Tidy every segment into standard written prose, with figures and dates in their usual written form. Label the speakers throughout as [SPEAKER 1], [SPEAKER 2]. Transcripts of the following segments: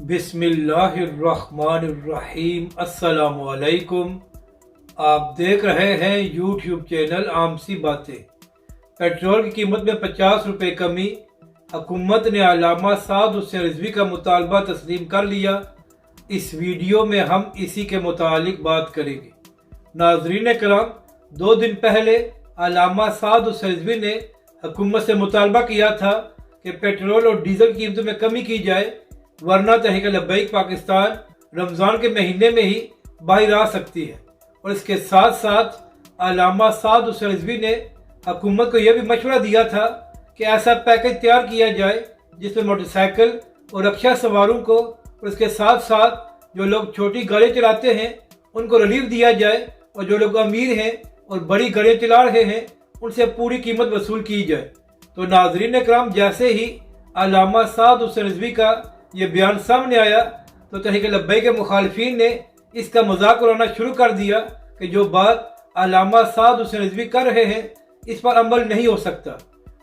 [SPEAKER 1] बिस्मिल्लाहिर्रहमानिर्रहीम। अस्सलाम वालेकुम। आप देख रहे हैं यूट्यूब चैनल आम सी बातें। पेट्रोल की कीमत में 50 रुपये कमी। हुकूमत ने अल्लामा साद हुसैन रिजवी का मुतालबा तस्लीम कर लिया। इस वीडियो में हम इसी के मुतालिक बात करेंगे। नाजरीन कराम, 2 दिन पहले अल्लामा साद हुसैन रिजवी ने हुकूमत से मुतालबा किया था कि पेट्रोल और डीजल की कीमतों में कमी की जाए, वरना तहरीक लब्बैक पाकिस्तान रमज़ान के महीने में ही बाहर आ सकती है। और इसके साथ साथ अल्लामा साद हुसैन रिजवी ने हुकूमत को यह भी मशवरा दिया था कि ऐसा पैकेज तैयार किया जाए जिसमें मोटरसाइकिल और रक्षा सवारों को और इसके साथ साथ जो लोग छोटी गाड़ियाँ चलाते हैं उनको रिलीफ दिया जाए, और जो लोग अमीर हैं और बड़ी गाड़ियाँ चला रहे हैं उनसे पूरी कीमत वसूल की जाए। तो नाजरीन कराम, जैसे ही अल्लामा साद हुसैन रिजवी का ये बयान सामने आया तो तहरीक लब्बैक के मुखालिफिन ने इसका मजाक उड़ाना शुरू कर दिया कि जो बात अल्लामा साद हुसैन रिजवी कर रहे हैं इस पर अमल नहीं हो सकता।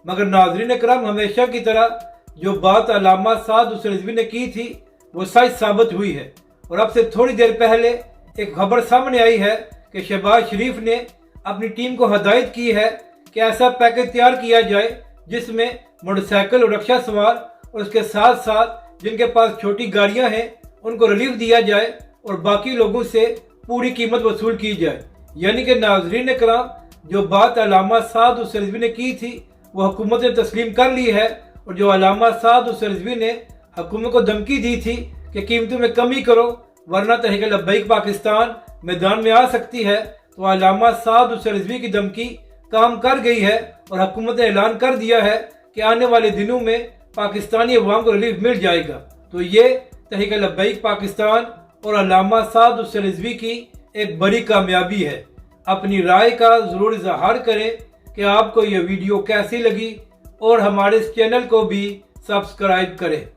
[SPEAKER 1] मगर नाजरीन कराम, हमेशा की तरह जो बात अल्लामा साद हुसैन रिजवी ने की थी वो सच साबित हुई है। और अब से थोड़ी देर पहले एक खबर सामने आई है कि शहबाज शरीफ ने अपनी टीम को हदायत की है कि ऐसा पैकेज तैयार किया जाए जिसमें मोटरसाइकिल और रक्षा सवार और उसके साथ साथ जिनके पास छोटी गाड़ियां हैं उनको रिलीफ दिया जाए और बाकी लोगों से पूरी कीमत वसूल की जाए। यानी कि नाजरीन कराम, जो बात अल्लामा साद हुसैन रिजवी ने की थी वो हुकूमत ने तस्लीम कर ली है। और जो अल्लामा साद हुसैन रिजवी ने हुकूमत को धमकी दी थी कि कीमतों में कमी करो वरना तहरीक लब्बैक पाकिस्तान मैदान में आ सकती है, तो अल्लामा साद हुसैन रिजवी की धमकी काम कर गई है और हुकूमत ने ऐलान कर दिया है कि आने वाले दिनों में पाकिस्तानी अवाम को रिलीफ मिल जाएगा। तो ये तहरीक लब्बैक पाकिस्तान और अल्लामा साद हुसैन रिजवी की एक बड़ी कामयाबी है। अपनी राय का ज़रूर इज़हार करें कि आपको यह वीडियो कैसी लगी और हमारे इस चैनल को भी सब्सक्राइब करें।